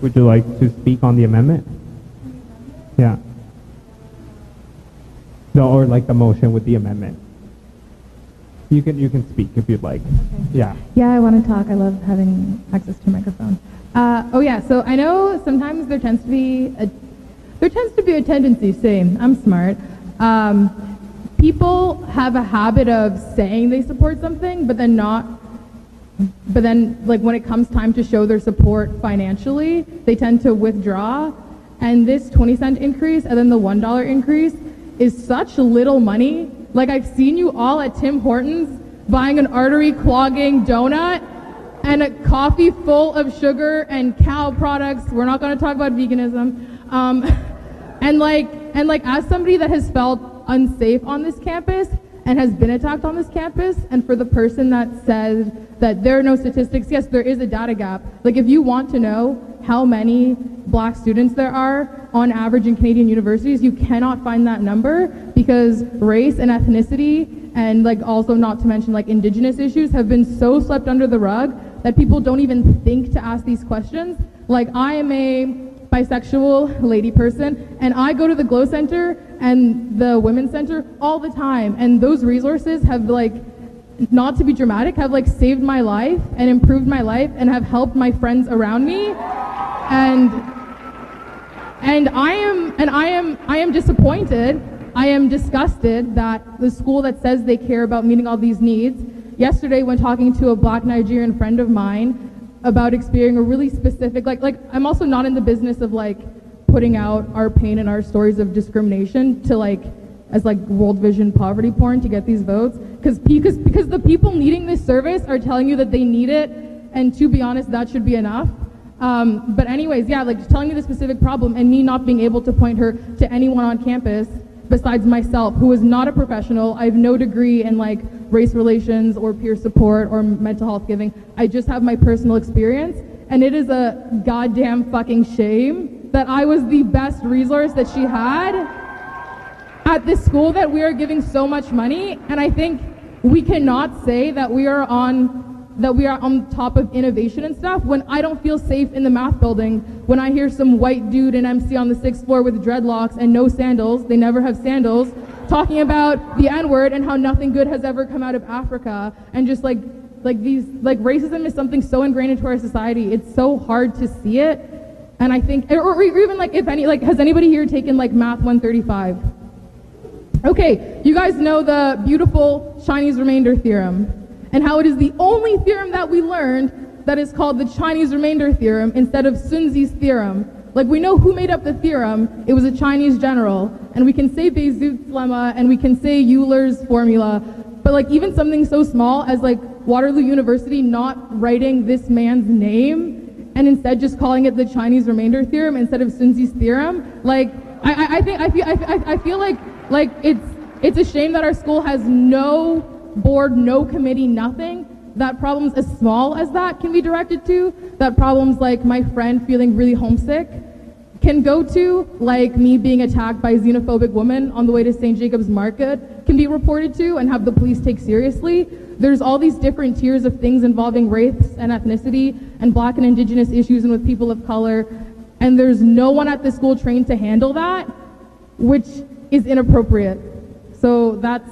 Would you like to speak on the amendment? Yeah. No, or like the motion with the amendment. You can speak if you'd like. Okay. Yeah. Yeah, I want to talk. I love having access to a microphone. Oh yeah, so I know sometimes there tends to be a tendency, same, I'm smart. People have a habit of saying they support something, but then like when it comes time to show their support financially, they tend to withdraw. And this 20-cent increase and then the $1 increase is such little money. Like I've seen you all at Tim Hortons buying an artery clogging donut and a coffee full of sugar and cow products. We're not going to talk about veganism. And like as somebody that has felt unsafe on this campus and has been attacked on this campus, and for the person that says that there are no statistics, yes, there is a data gap. Like if you want to know how many black students there are on average in Canadian universities, you cannot find that number because race and ethnicity and like also not to mention like indigenous issues have been so swept under the rug that people don't even think to ask these questions. Like I am a bisexual lady person and I go to the Glow Center and the Women's Center all the time, and those resources have like, not to be dramatic, have like saved my life and improved my life and have helped my friends around me. And I am disappointed. I am disgusted that the school that says they care about meeting all these needs, yesterday when talking to a black Nigerian friend of mine about experiencing a really specific, like I'm also not in the business of like putting out our pain and our stories of discrimination to like, as like World Vision poverty porn to get these votes, because the people needing this service are telling you that they need it, and to be honest, that should be enough. But anyways, yeah, like just telling me the specific problem and me not being able to point her to anyone on campus besides myself, who is not a professional. I have no degree in like race relations or peer support or mental health giving. I just have my personal experience, and it is a goddamn fucking shame that I was the best resource that she had at this school that we are giving so much money. And I think we cannot say that we are on top of innovation and stuff when I don't feel safe in the math building, when I hear some white dude in MC on the 6th floor with dreadlocks and no sandals, they never have sandals, talking about the N-word and how nothing good has ever come out of Africa, and just like these, like racism is something so ingrained into our society, it's so hard to see it. And I think, or even like if any, like has anybody here taken like Math 135? Okay, you guys know the beautiful Chinese remainder theorem, and how it is the only theorem that we learned that is called the Chinese remainder theorem instead of Sun Tzu's theorem. Like we know who made up the theorem, it was a Chinese general, and we can say Bezout's lemma, and we can say Euler's formula, but like even something so small as like Waterloo University not writing this man's name, and instead just calling it the Chinese remainder theorem instead of Sun Tzu's theorem, like I feel like it's a shame that our school has no board, no committee, nothing, that problems as small as that can be directed to, that problems like my friend feeling really homesick can go to, like me being attacked by a xenophobic woman on the way to St. Jacob's Market can be reported to and have the police take seriously. There's all these different tiers of things involving race and ethnicity and black and indigenous issues and with people of color, and there's no one at the school trained to handle that, which is inappropriate. So that's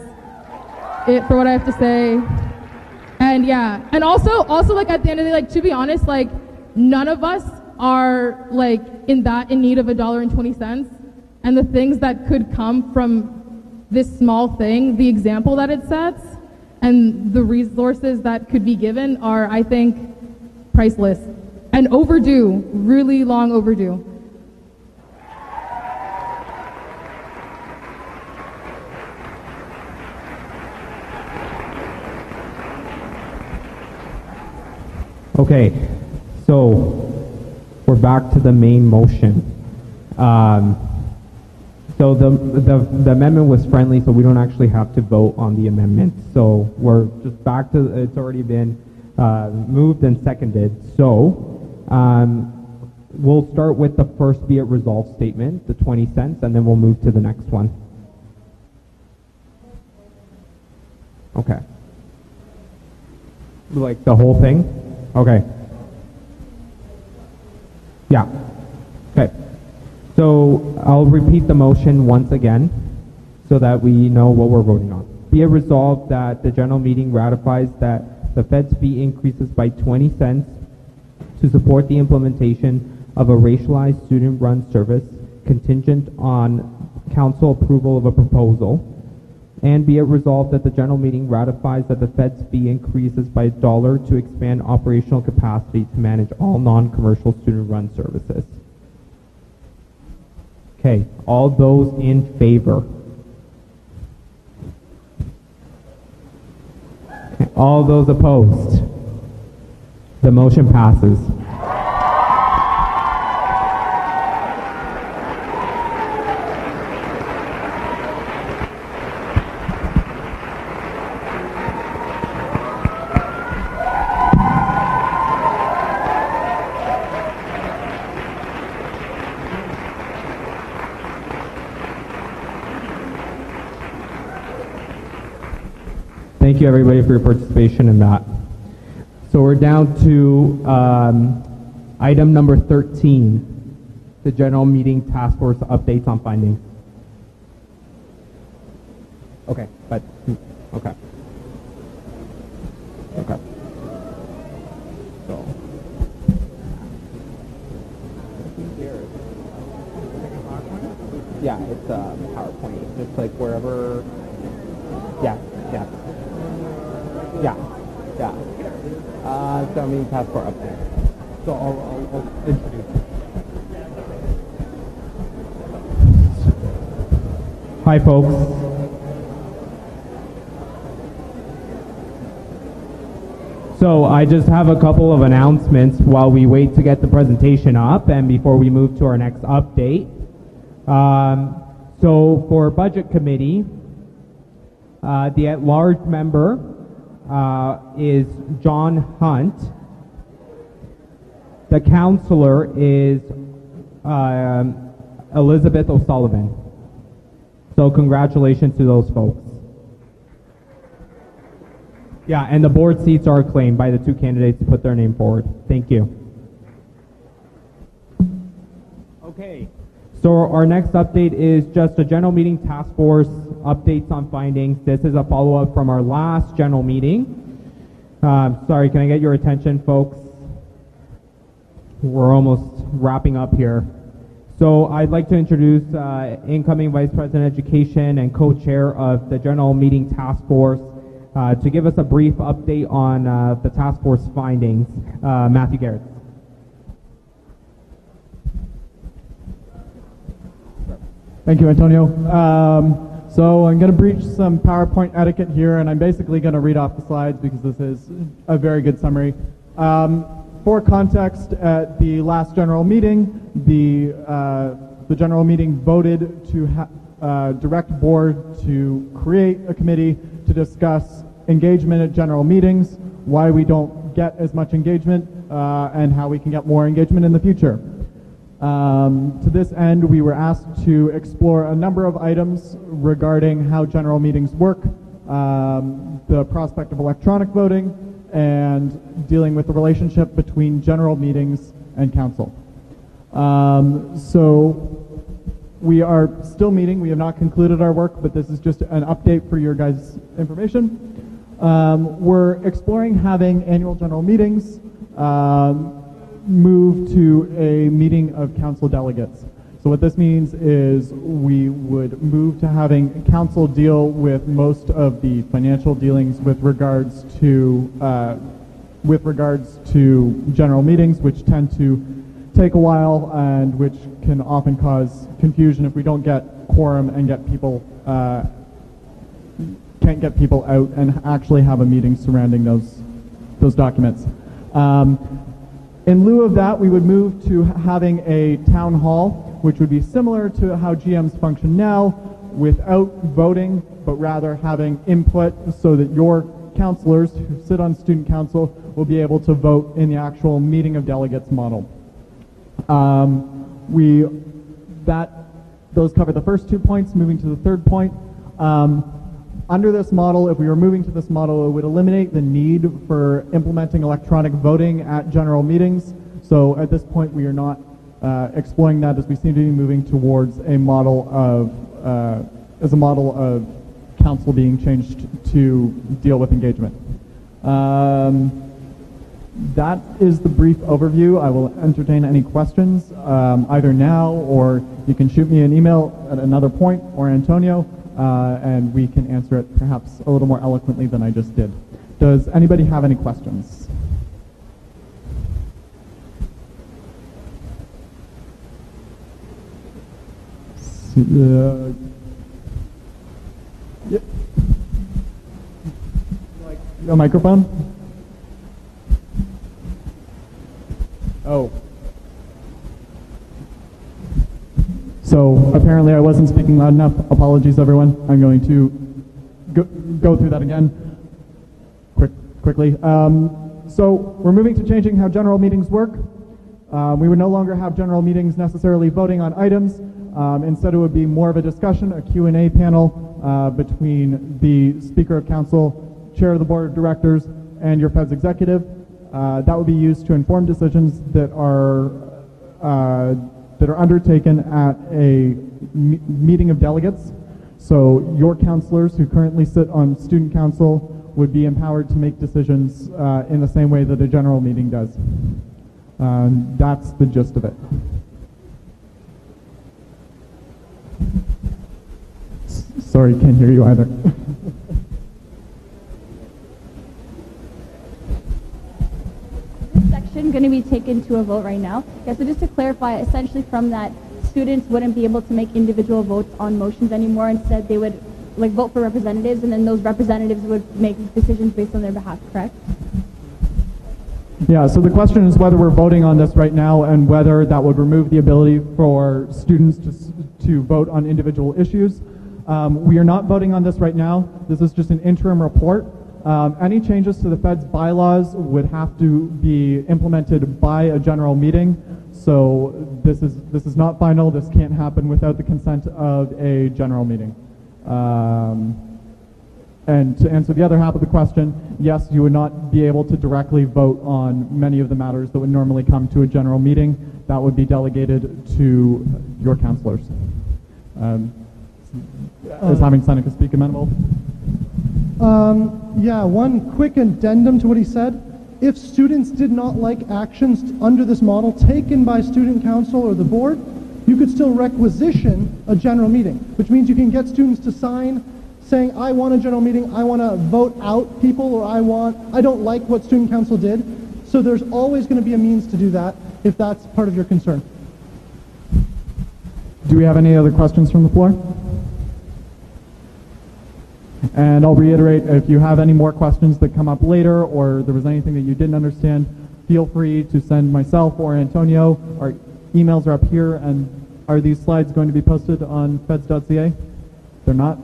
it for what I have to say. And yeah, and also like at the end of the day, like to be honest, like none of us are like in need of $1.20, and the things that could come from this small thing, the example that it sets, and the resources that could be given are, I think, priceless and overdue, really long overdue. Okay, so we're back to the main motion. So the amendment was friendly, so we don't actually have to vote on the amendment. So we're just back to, it's already been moved and seconded. So we'll start with the first be it resolved statement, the 20 cents, and then we'll move to the next one. Okay. Like the whole thing? Okay. Yeah. Okay. So I'll repeat the motion once again so that we know what we're voting on. Be it resolved that the general meeting ratifies that the Fed's fee increases by 20 cents to support the implementation of a racialized student-run service contingent on council approval of a proposal. And be it resolved that the general meeting ratifies that the Fed's fee increases by $1 to expand operational capacity to manage all non-commercial student-run services. Okay, all those in favor? Okay, all those opposed? The motion passes. Thank you, everybody, for your participation in that. So we're down to item number 13, the general meeting task force updates on findings. Okay, but okay. Okay. So. Yeah, it's PowerPoint. It's like wherever. Yeah. So I'm meeting task force update. So I'll introduce. Hi, folks. So I just have a couple of announcements while we wait to get the presentation up and before we move to our next update. So for Budget Committee, the at-large member is John Hunt. The counselor is Elizabeth O'Sullivan. So congratulations to those folks. Yeah, and the board seats are claimed by the two candidates to put their name forward. Thank you. Okay. So our next update is just a general meeting task force updates on findings. This is a follow-up from our last general meeting. Sorry, can I get your attention, folks? We're almost wrapping up here. So I'd like to introduce incoming Vice President Education and co-chair of the general meeting task force to give us a brief update on the task force findings. Matthew Garrett. Thank you, Antonio. So I'm going to breach some PowerPoint etiquette here, and I'm basically going to read off the slides because this is a very good summary. For context, at the last general meeting, the general meeting voted to direct board to create a committee to discuss engagement at general meetings, why we don't get as much engagement, and how we can get more engagement in the future. To this end, we were asked to explore a number of items regarding how general meetings work, the prospect of electronic voting, and dealing with the relationship between general meetings and council. So we are still meeting. We have not concluded our work, but this is just an update for your guys' information. We're exploring having annual general meetings move to a meeting of council delegates. So what this means is we would move to having council deal with most of the financial dealings with regards to general meetings, which tend to take a while and which can often cause confusion if we don't get quorum and get people can't get people out and actually have a meeting surrounding those documents. In lieu of that, we would move to having a town hall, which would be similar to how GMs function now, without voting, but rather having input so that your counselors who sit on student council will be able to vote in the actual meeting of delegates model. Those cover the first 2 points. Moving to the third point. Under this model, if we were moving to this model, it would eliminate the need for implementing electronic voting at general meetings. So at this point, we are not exploring that, as we seem to be moving towards a model of council being changed to deal with engagement. That is the brief overview. I will entertain any questions either now, or you can shoot me an email at another point, or Antonio, and we can answer it perhaps a little more eloquently than I just did. Does anybody have any questions? Yep. Like a microphone? Oh. So apparently I wasn't speaking loud enough. Apologies, everyone. I'm going to go through that again quickly. So we're moving to changing how general meetings work. We would no longer have general meetings necessarily voting on items. Instead, it would be more of a discussion, a Q&A panel between the Speaker of Council, Chair of the Board of Directors, and your Fed's executive. That would be used to inform decisions that are undertaken at a meeting of delegates. So your counselors who currently sit on student council would be empowered to make decisions in the same way that a general meeting does. That's the gist of it. Sorry, can't hear you either. This section going to be taken to a vote right now. Yeah, so just to clarify, essentially from that, students wouldn't be able to make individual votes on motions anymore. Instead, they would vote for representatives, and then those representatives would make decisions based on their behalf, correct? Yeah, so the question is whether we're voting on this right now and whether that would remove the ability for students to vote on individual issues. We are not voting on this right now. This is just an interim report. Any changes to the Fed's bylaws would have to be implemented by a general meeting. So this is not final. This can't happen without the consent of a general meeting. And to answer the other half of the question, yes, you would not be able to directly vote on many of the matters that would normally come to a general meeting. That would be delegated to your counselors. Is having Seneca speak amenable? Yeah, one quick addendum to what he said. If students did not like actions under this model taken by student council or the board, you could still requisition a general meeting, which means you can get students to sign saying, I want a general meeting, I want to vote out people, or I don't like what student council did. So there's always going to be a means to do that if that's part of your concern. Do we have any other questions from the floor? And I'll reiterate, if you have any more questions that come up later, or there was anything that you didn't understand, feel free to send myself or Antonio. Our emails are up here, and are these slides going to be posted on feds.ca? They're not?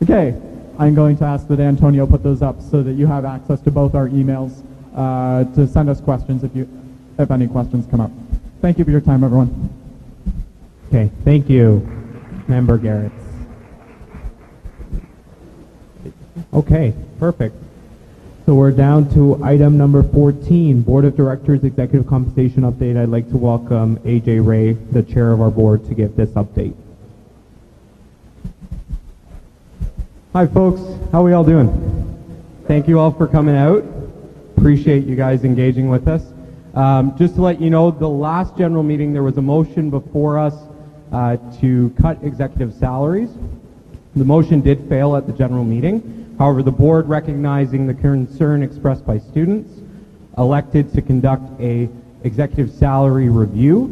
Okay, I'm going to ask that Antonio put those up so that you have access to both our emails to send us questions if any questions come up. Thank you for your time, everyone. Okay, thank you, Member Garrett. Okay, perfect. So we're down to item number 14, Board of Directors Executive Compensation Update. I'd like to welcome AJ Ray, the chair of our board, to give this update. Hi folks, how are we all doing? Thank you all for coming out. Appreciate you guys engaging with us. Just to let you know, the last general meeting there was a motion before us to cut executive salaries. The motion did fail at the general meeting. However, the board, recognizing the concern expressed by students, elected to conduct a executive salary review.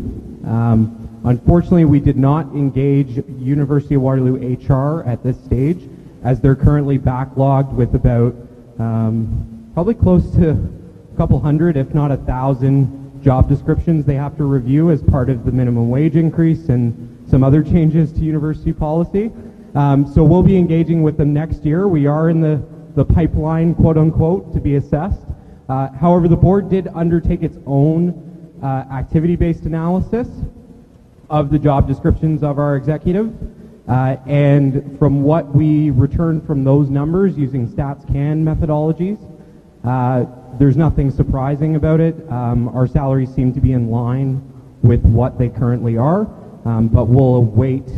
Unfortunately, we did not engage University of Waterloo HR at this stage, as they're currently backlogged with about probably close to a couple hundred, if not 1,000 job descriptions they have to review as part of the minimum wage increase and some other changes to university policy. So we'll be engaging with them next year. We are in the pipeline, quote unquote, to be assessed. However, the board did undertake its own activity-based analysis of the job descriptions of our executive. And from what we returned from those numbers using StatsCan methodologies, there's nothing surprising about it. Our salaries seem to be in line with what they currently are, but we'll await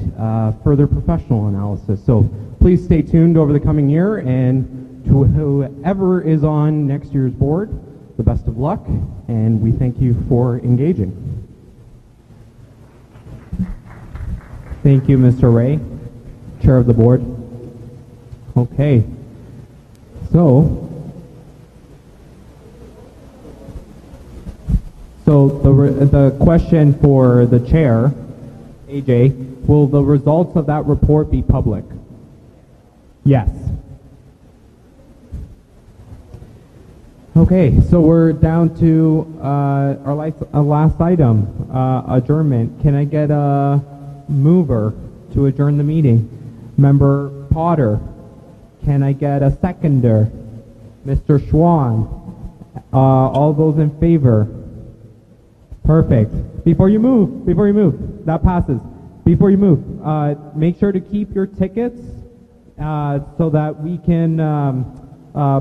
further professional analysis. So please stay tuned over the coming year, and to whoever is on next year's board, the best of luck, and we thank you for engaging. Thank you, Mr. Ray, Chair of the Board. Okay. So the question for the chair, AJ, will the results of that report be public? Yes. Okay, so we're down to our last item, adjournment. Can I get a mover to adjourn the meeting? Member Potter. Can I get a seconder? Mr. Schwan. All those in favor? Perfect. Before you move, that passes. Before you move, make sure to keep your tickets so that we can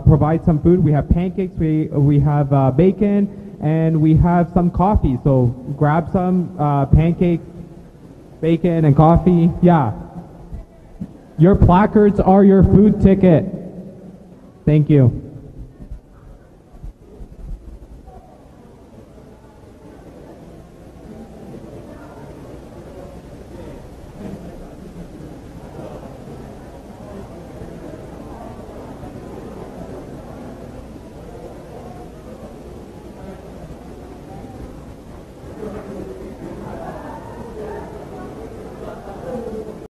provide some food. We have pancakes, we have bacon, and we have some coffee. So grab some pancakes, bacon, and coffee. Yeah. Your placards are your food ticket. Thank you.